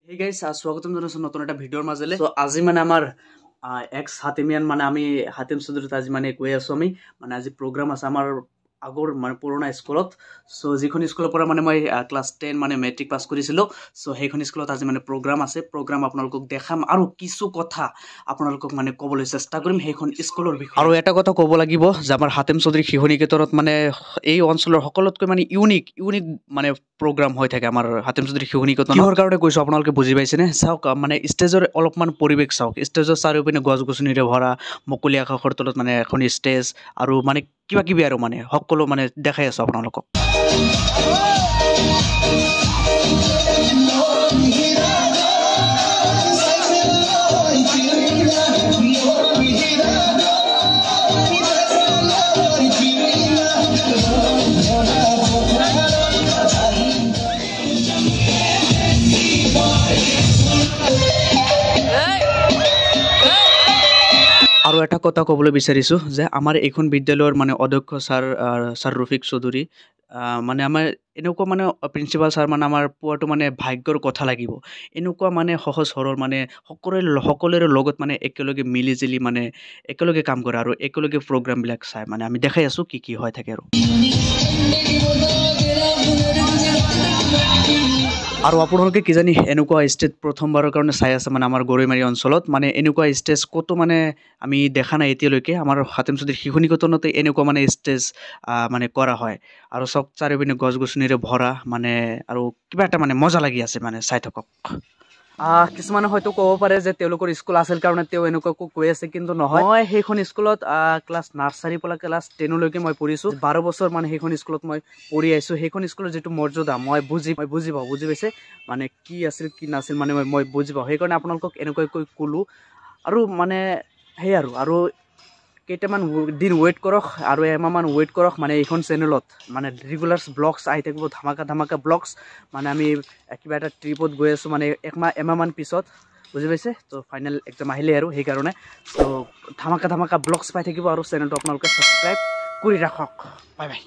Hey guys, স্বাগতম জানাইছো নতুন একটা ভিডিওৰ মাজলে। সো আজি মানে আমাৰ এক্স হাতিমিয়ান মানে আমি হাতিম চৌধুৰীত আজি মানে কৈ আছো আমি মানে আজি প্ৰগ্ৰাম আছে আমাৰ আগৰ মানে পুৰণা স্কুলত। সো যিখন স্কুলৰ পৰা মানে মই ক্লাছ 10 মানে মেট্ৰিক পাস কৰিছিলো। সো সেইখন স্কুলত আজি মানে প্ৰগ্ৰাম আছে। প্ৰগ্ৰাম আপোনালোকক দেখাম আৰু কিছু কথা আপোনালোকক মানে ক'বলৈ চেষ্টা কৰিম সেইখন স্কুলৰ বিষয়ে। আৰু এটা কথা ক'ব লাগিব যে আমাৰ হাতিম চৌধুৰী শিশু নিকেতনত মানে এই অঞ্চলৰ সকলোতকৈ মানে ইউনিক মানে প্ৰগ্ৰাম হৈ থাকে আমাৰ হাতিম চৌধুৰী শিশু নিকেতনত। কিহৰ কাৰণে কৈছো আপোনালোকে বুজি পাইছেনে? চাওক মানে ষ্টেজৰ অলপমান পৰিৱেশ চাওক। ষ্টেজৰ চাৰিওপিনে গছ-গছনিৰে ভৰা, মুকলি আকাশৰ তলত মানে এখন ষ্টেজ আৰু মানে কিবা কিবি আৰু মানে সকলো মানে দেখাই আছো আপোনালোকক। আৰু এটা কথা ক'বলৈ বিচাৰিছো যে আমাৰ এইখন বিদ্যালয়ৰ মানে অধ্যক্ষ ছাৰ ৰফিক চৌধুৰী মানে আমাৰ এনেকুৱা মানে প্ৰিন্সিপাল ছাৰ মানে আমাৰ পোৱাটো মানে ভাগ্যৰ কথা লাগিব। এনেকুৱা মানে সহজ সৰল মানে সকলোৰে লগত মানে একেলগে মিলি জুলি মানে একেলগে কাম কৰে আৰু একেলগে প্ৰগ্ৰামবিলাক চাই মানে আমি দেখাই আছো কি হৈ থাকে আৰু আপোনালোকে কি জানি এনেকুৱা ষ্টেজ প্ৰথমবাৰৰ কাৰণে চাই আছে মানে আমাৰ গৰৈমাৰী অঞ্চলত মানে এনেকুৱা ষ্টেজ ক'তো মানে আমি দেখা নাই এতিয়ালৈকে। আমাৰ হাতিম চৌধুৰী শিশু নিকেতনতে এনেকুৱা মানে ষ্টেজ মানে কৰা হয় আৰু চব চাৰিওপিনে গছ-গছনিৰে ভৰা মানে আৰু কিবা এটা মানে মজা লাগি আছে মানে চাই থাকক। কিছুমানে হয়তো ক'ব পাৰে যে তেওঁলোকৰ স্কুল আছিল কাৰণে তেওঁ এনেকুৱাকৈ কৈ আছে, কিন্তু নহয়। মই সেইখন স্কুলত ক্লাছ নাৰ্চাৰীৰ পৰা ক্লাছ 10লৈকে মই পঢ়িছো। 12 বছৰ মানে সেইখন স্কুলত মই পঢ়ি আহিছো। সেইখন স্কুলৰ যিটো মৰ্যাদা মই বুজি পাওঁ, বুজি পাইছে মানে কি আছিল কি নাছিল মানে মই বুজি পাওঁ। সেইকাৰণে আপোনালোকক এনেকুৱাকৈ ক'লো আৰু মানে সেই আৰু কেইটামান দিন ৱেইট কৰক আৰু এমাহমান ৱেইট কৰক মানে এইখন চেনেলত মানে ৰেগুলাৰ ব্লগছ আহি থাকিব, ধামাকা ব্লগছ মানে আমি কিবা এটা ট্ৰিপত গৈ আছো মানে এমাহমান পিছত, বুজি পাইছে। তো ফাইনেল এক্সাম আহিলে আৰু সেইকাৰণে তো ধামাকা ব্লগছ পাই থাকিব আৰু চেনেলটো আপোনালোকে ছাবস্ক্ৰাইব কৰি ৰাখক। Bye bye.